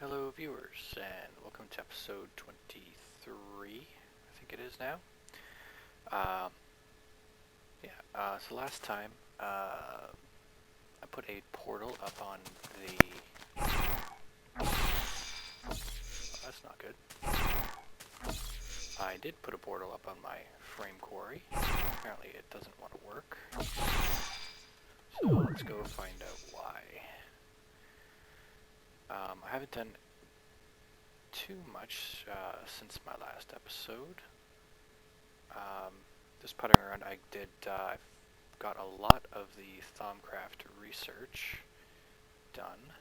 Hello viewers, and welcome to episode 23, I think it is now. Um, so last time, I put a portal up on the... Oh, that's not good. I did put a portal up on my frame quarry. Apparently it doesn't want to work. So let's go find out why. I haven't done too much since my last episode. Just putting around, I've got a lot of the Thaumcraft research done.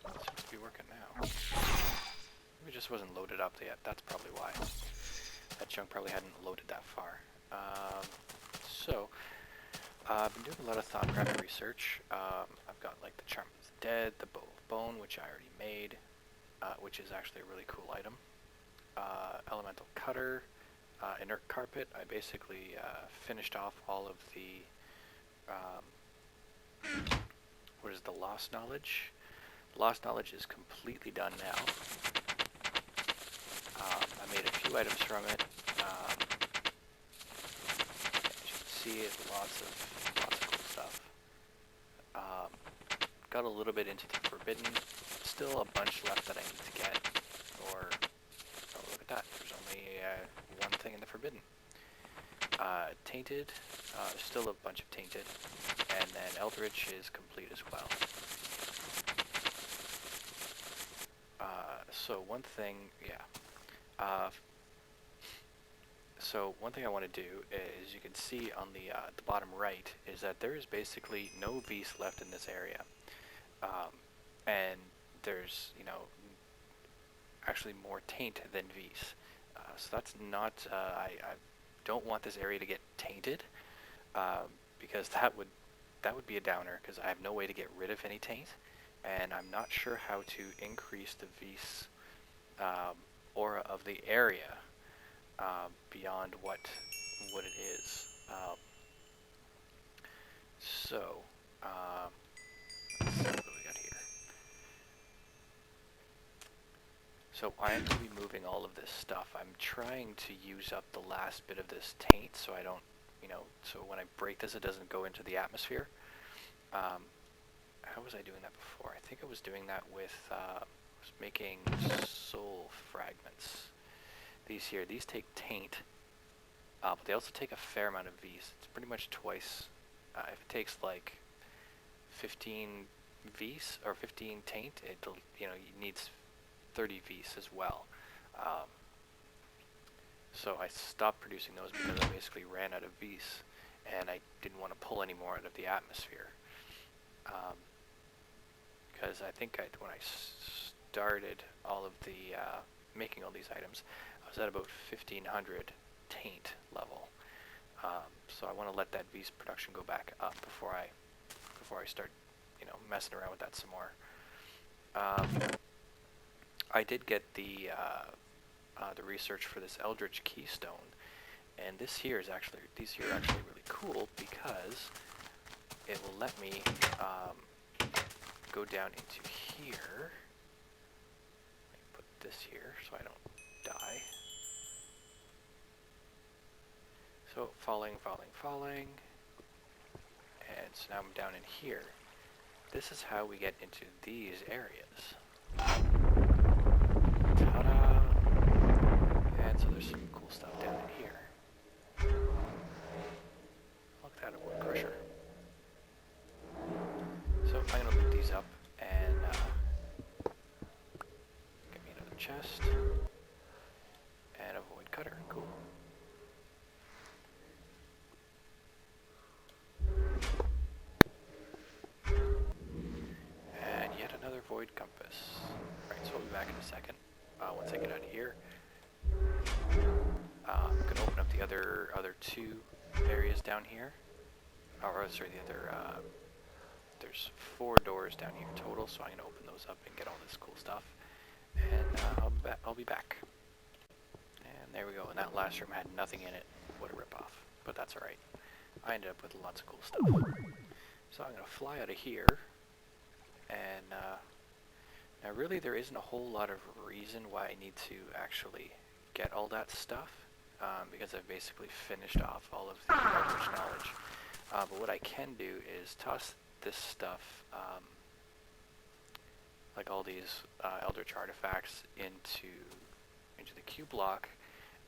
Seems to be working now. Maybe it just wasn't loaded up yet, that's probably why. That chunk probably hadn't loaded that far. I've been doing a lot of Thaumcraft research. I've got like the Charm of the Dead, the Bow of Bone, which I already made, which is actually a really cool item. Elemental Cutter, Inert Carpet. I basically finished off all of the, the Lost Knowledge. Lost Knowledge is completely done now. I made a few items from it. As you can see, it's lots of cool stuff. Got a little bit into the Forbidden. Still a bunch left that I need to get. Oh, look at that. There's only one thing in the Forbidden. Tainted. Still a bunch of Tainted. And then Eldritch is complete as well. So one thing I want to do is, you can see on the bottom right, is that there is basically no beast left in this area. And there's, actually more taint than Vs. So that's not, I don't want this area to get tainted, because that would be a downer, because I have no way to get rid of any taint, and I'm not sure how to increase the Vs aura of the area beyond what it is. Let's see what we got here. So I am going to be moving all of this stuff. I'm trying to use up the last bit of this taint, so I don't, so when I break this, it doesn't go into the atmosphere. How was I doing that before? I think I was doing that with, I was making soul fragments. These take taint, but they also take a fair amount of Vs. It's pretty much twice. If it takes like 15 Vs or 15 taint, it needs 30 Vs as well. So I stopped producing those because I basically ran out of Vs, and I didn't want to pull any more out of the atmosphere. Because I think when I started all of the making all these items, I was at about 1500 taint level. So I want to let that V's production go back up before I start, messing around with that some more. I did get the research for this Eldritch Keystone, and these here are actually really cool, because it will let me go down into here. Let me put this here so I don't die. So falling, and so now I'm down in here. This is how we get into these areas. Ta-da! And so there's some cool stuff down in here. Look at that, a wood crusher. So I'm going to loot these up and get me another chest and a void cutter. Cool. And yet another void compass. Right, so I'll be back in a second once I get out of here. I'm going to open up the other two areas down here. Or sorry, there's 4 doors down here total, so I'm going to open those up and get all this cool stuff. And I'll be back. And there we go, and that last room had nothing in it. What a ripoff. but that's alright. I ended up with lots of cool stuff. So I'm going to fly out of here, and now really there isn't a whole lot of reason why I need to actually get all that stuff, because I've basically finished off all of the Eldritch knowledge. But what I can do is toss this stuff, like all these Eldritch artifacts, into the Q block,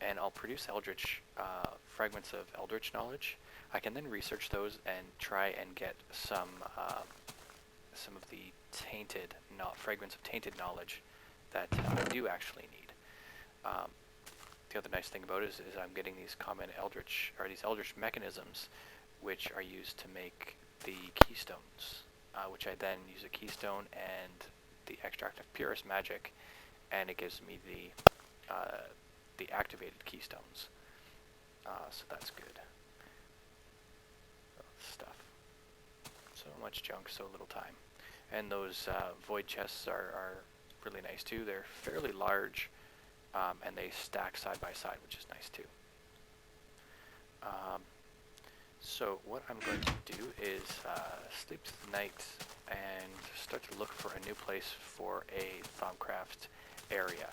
and I'll produce Eldritch fragments of Eldritch knowledge. I can then research those and try and get some of the tainted, fragments of tainted knowledge that I do actually need. The other nice thing about it is I'm getting these common Eldritch, or these Eldritch mechanisms, which are used to make the keystones, which I then use a keystone and the extract of purest magic, and it gives me the activated keystones. So that's good. Stuff. So much junk, so little time. And those void chests are really nice too. They're fairly large, and they stack side by side, which is nice too. So what I'm going to do is sleep through the night and start to look for a new place for a Thaumcraft area.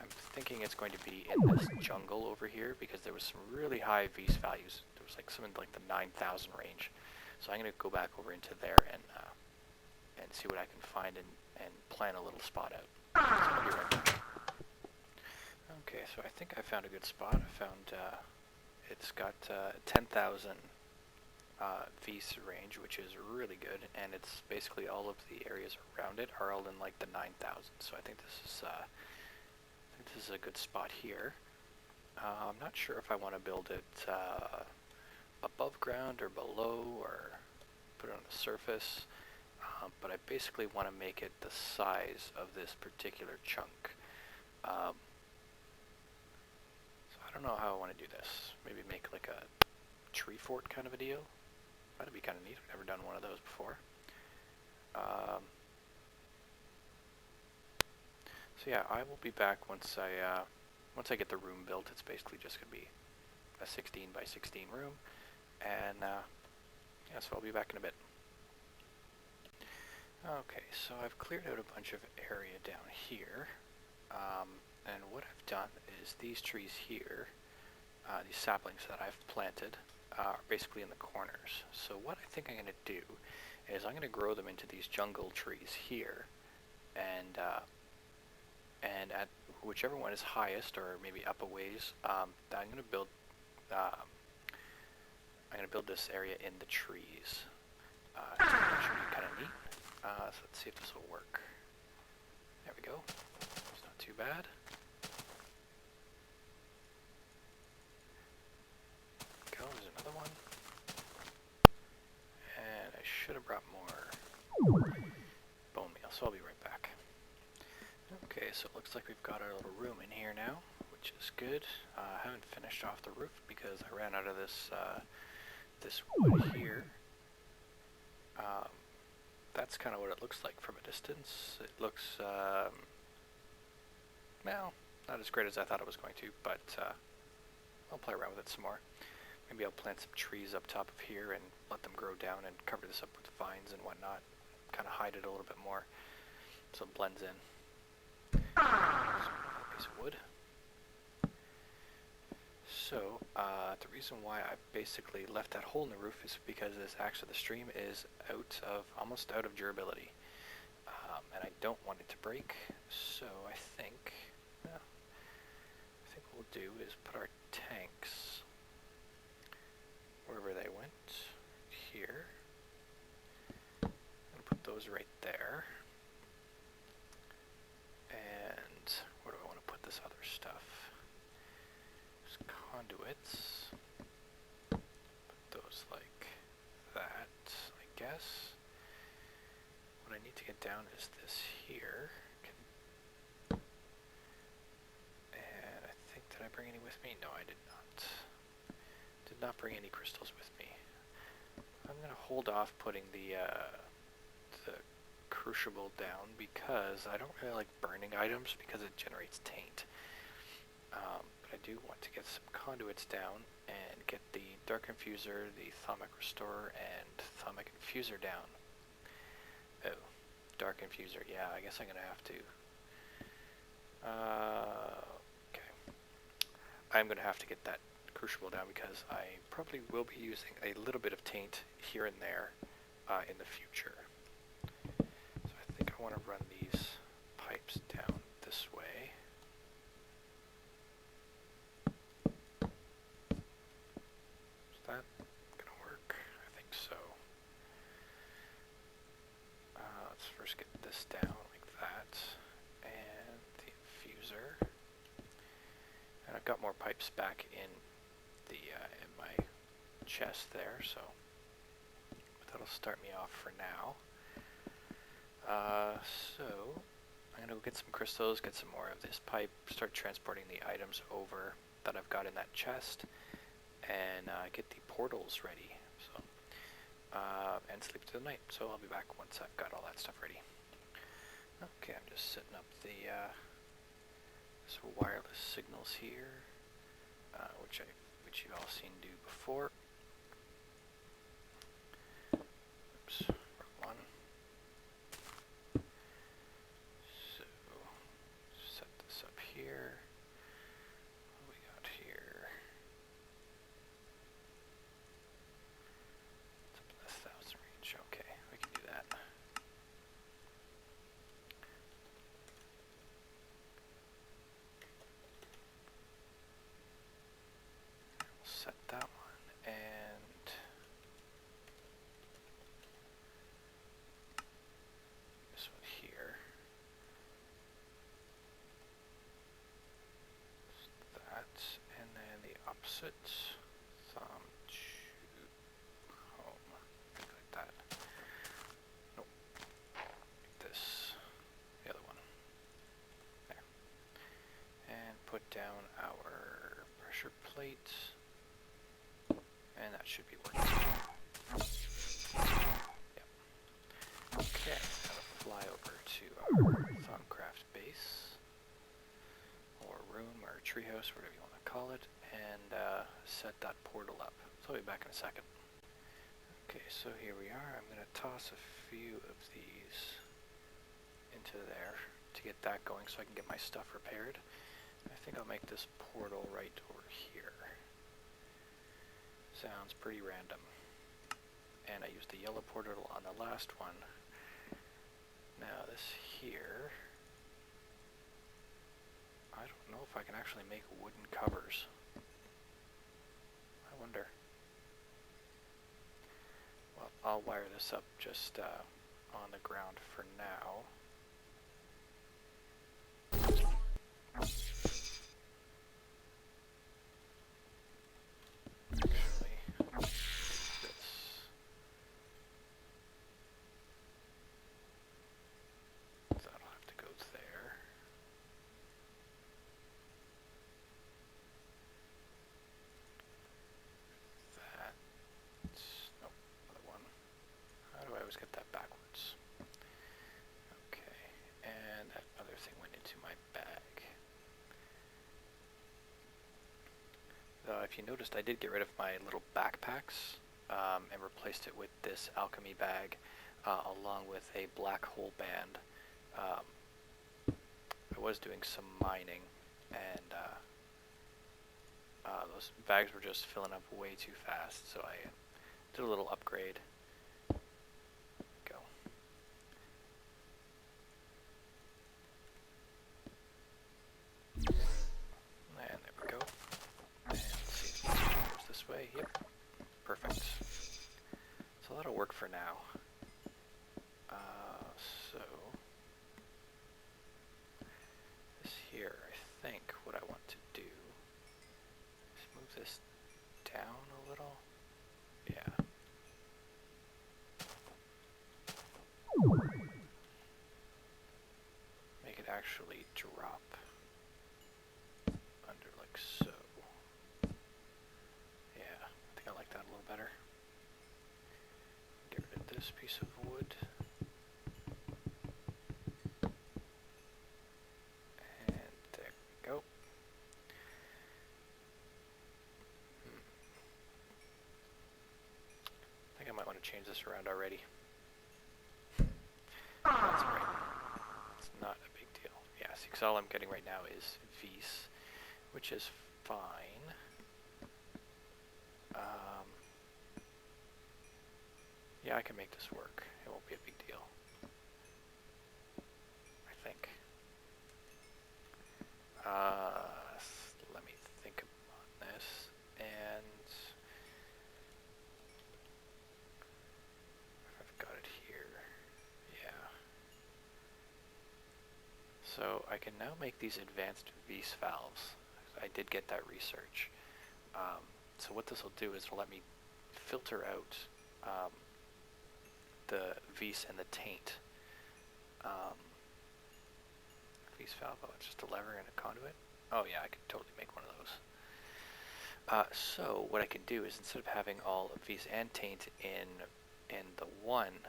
I'm thinking it's going to be in this jungle over here, because there was some really high Vs values. There was like some in like the 9,000 range. So I'm going to go back over into there and see what I can find and plan a little spot out. So I'll be right back. Okay, so I think I found a good spot. I found it's got 10,000 Vs range, which is really good, and it's basically all of the areas around it are all in like the 9,000. So I think this is a good spot here. I'm not sure if I want to build it above ground or below, or put it on the surface, but I basically want to make it the size of this particular chunk. So I don't know how I want to do this. Maybe make like a tree fort kind of a deal. That'd be kind of neat. I've never done one of those before. So yeah, I will be back once I get the room built. It's basically just going to be a 16 by 16 room, and yeah, so I'll be back in a bit. Okay, so I've cleared out a bunch of area down here, and what I've done is these trees here, these saplings that I've planted, are basically in the corners. So what I think I'm going to do is I'm going to grow them into these jungle trees here, and at whichever one is highest, or maybe up a ways, I'm going to build this area in the trees. It should be kind of neat. So let's see if this will work. There we go. It's not too bad. Go, there's another one. And I should have brought more bone meal, so I'll be right back. Okay, so it looks like we've got our little room in here now, which is good. I haven't finished off the roof because I ran out of this this wood here. That's kind of what it looks like from a distance. It looks, well, not as great as I thought it was going to, but I'll play around with it some more. Maybe I'll plant some trees up top of here and let them grow down and cover this up with vines and whatnot. Kind of hide it a little bit more so it blends in. A piece of wood. So, the reason why I basically left that hole in the roof is because this axe of the stream is almost out of durability. And I don't want it to break, so I think what we'll do is put our tanks wherever they went, here. I'm going to put those right there. And where do I want to put this other stuff? Conduits. Put those like that, I guess. What I need to get down is this here. And I think, did I bring any with me? No, I did not. Did not bring any crystals with me. I'm going to hold off putting the crucible down because I don't really like burning items because it generates taint. But I do want to get some conduits down and get the Dark Infuser, the Thaumic Restorer, and Thaumic Infuser down. Oh, Dark Infuser, yeah, I guess I'm going to have to. Okay. I'm going to have to get that Crucible down because I probably will be using a little bit of Taint here and there in the future. So I think I want to run these pipes down this way. Is that going to work? I think so. Let's first get this down like that. And the infuser. And I've got more pipes back in the in my chest there, so that'll start me off for now. So I'm gonna go get some crystals, get some more of this pipe, start transporting the items over that I've got in that chest, and get the portals ready. So and sleep through the night. So I'll be back once I've got all that stuff ready. Okay, I'm just setting up the some wireless signals here, which you've all seen do before. Oops, wrong one. So set this up here. What do we got here? It's up in the 1,000 range. Okay, we can do that. Set that one, and this one here. That, and then the opposite. Home. Like that. Nope. Like this. The other one. There. And put down our pressure plate. And that should be working. Yep. Okay, I'm gonna fly over to our Thaumcraft base, or room, or treehouse, whatever you want to call it, and set that portal up. So I'll be back in a second. Okay, so here we are. I'm gonna toss a few of these into there to get that going so I can get my stuff repaired. I think I'll make this portal right over here. Sounds pretty random. And I used the yellow portal on the last one. Now this here, I don't know if I can actually make wooden covers. I wonder. Well, I'll wire this up just on the ground for now. Get that backwards. Okay, and that other thing went into my bag. If you noticed, I did get rid of my little backpacks and replaced it with this alchemy bag along with a black hole band. I was doing some mining, and those bags were just filling up way too fast, so I did a little upgrade. And there we go. And see if it goes this way. Yep. Perfect. So that'll work for now. So this here, I think what I want to do is move this down a little. Yeah. Make it actually drop under like so. Yeah, I think I like that a little better. Get rid of this piece of wood. And there we go. want to change this around already. That's right. It's not a big deal. Yeah, see, because all I'm getting right now is V's, which is fine. Yeah, I can make this work. It won't be a big deal. I think. Let me think on this. And I've got it here. Yeah. So I can now make these advanced V's valves. I did get that research. So what this will do is it'll let me filter out the V's and the taint. V's valve, oh, it's just a lever and a conduit. Oh yeah, I could totally make one of those. So what I can do is instead of having all of V's and taint in the one,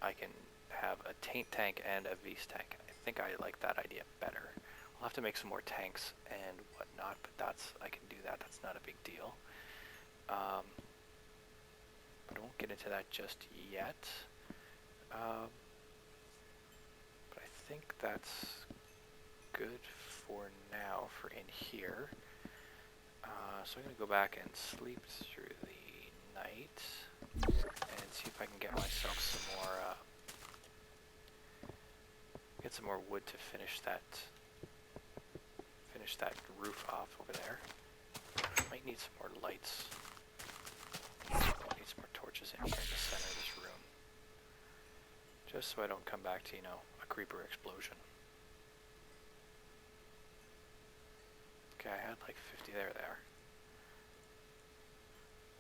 I can have a taint tank and a V's tank. I think I like that idea better. I'll have to make some more tanks and whatnot, but I can do that. That's not a big deal. But I won't get into that just yet. But I think that's good for now for in here. So I'm going to go back and sleep through the night and see if I can get myself some more wood to finish that roof off over there. I might need some more lights. I need some more torches in here in the center of this room. Just so I don't come back to, a creeper explosion. Okay, I had like 50 there.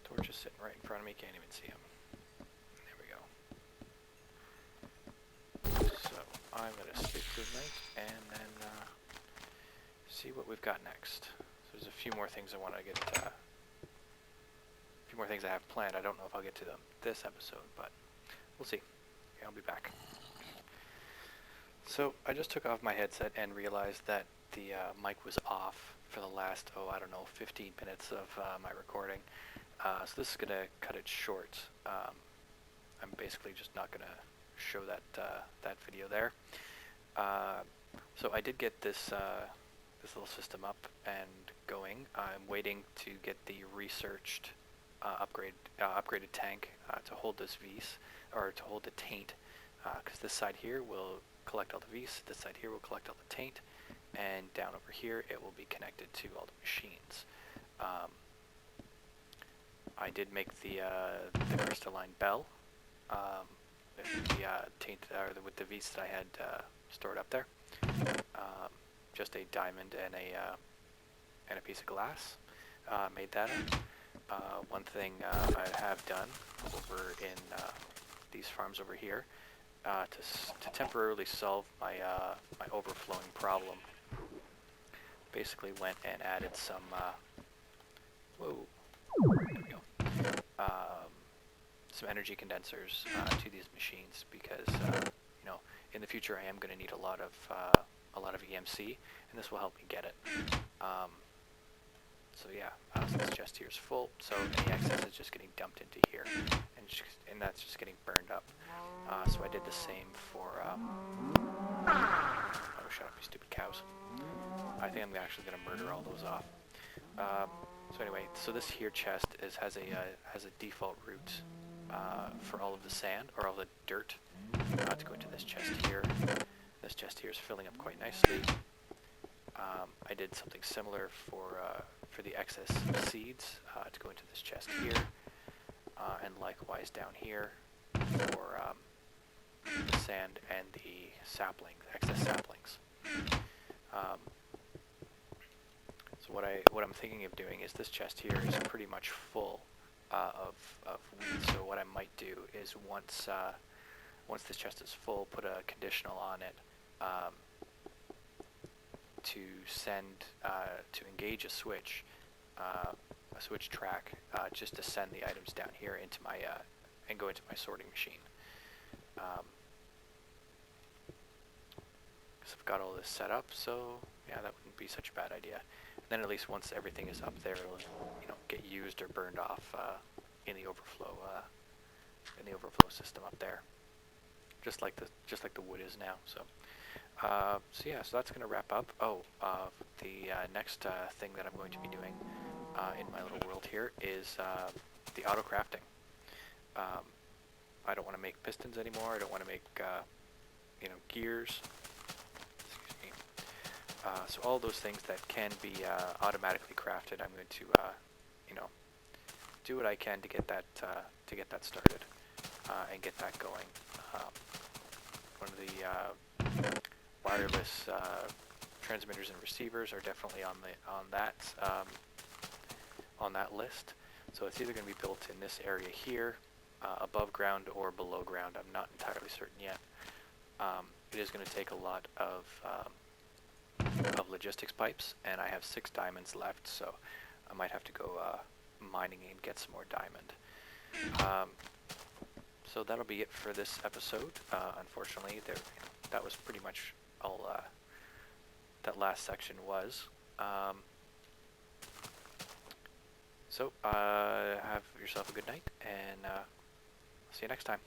Torches sitting right in front of me, can't even see them. There we go. So, I'm going to sleep through the night and then see what we've got next. So there's a few more things I want to get, a few more things I have planned. I don't know if I'll get to them this episode, but we'll see. Okay, I'll be back. So, I just took off my headset and realized that the mic was off for the last, 15 minutes of my recording. So this is going to cut it short. I'm basically just not going to show that video there. So I did get this little system up and going. I'm waiting to get the researched upgraded tank to hold this V's, or to hold the taint, because this side here will collect all the V's, this side here will collect all the taint, and down over here it will be connected to all the machines. I did make the crystalline bell with the taint, with the V's that I had stored up there. Just a diamond and a piece of glass. Made that up. One thing I have done over in these farms over here to temporarily solve my my overflowing problem. Basically went and added some. Whoa. There we go. Some energy condensers to these machines because in the future I am going to need a lot of EMC, and this will help me get it. So yeah, so this chest here is full, so any excess is just getting dumped into here, and that's just getting burned up. So I did the same for. Oh, shut up, you stupid cows! I think I'm actually going to murder all those off. So anyway, so this here chest has a default route for all of the sand or all the dirt to go into this chest here. This chest here is filling up quite nicely. I did something similar for the excess seeds to go into this chest here, and likewise down here for the sand and the excess saplings. So what I'm thinking of doing is this chest here is pretty much full of weeds. So what I might do is once this chest is full, put a conditional on it to engage a switch track, just to send the items down here into my and go into my sorting machine. Because I've got all this set up, so yeah, that wouldn't be such a bad idea. And then at least once everything is up there, it'll get used or burned off in the overflow in the overflow system up there, just like the wood is now. So. So yeah, so that's going to wrap up. Oh, the next thing that I'm going to be doing in my little world here is the auto crafting. Um, I don't want to make pistons anymore. I don't want to make gears. Excuse me. So all those things that can be automatically crafted, I'm going to do what I can to get that started and get that going. One of the wireless transmitters and receivers are definitely on that list. So it's either going to be built in this area here, above ground, or below ground. I'm not entirely certain yet. It is going to take a lot of logistics pipes, and I have 6 diamonds left, so I might have to go mining and get some more diamond. So that'll be it for this episode. Unfortunately, that was pretty much all that last section was. So have yourself a good night, and see you next time.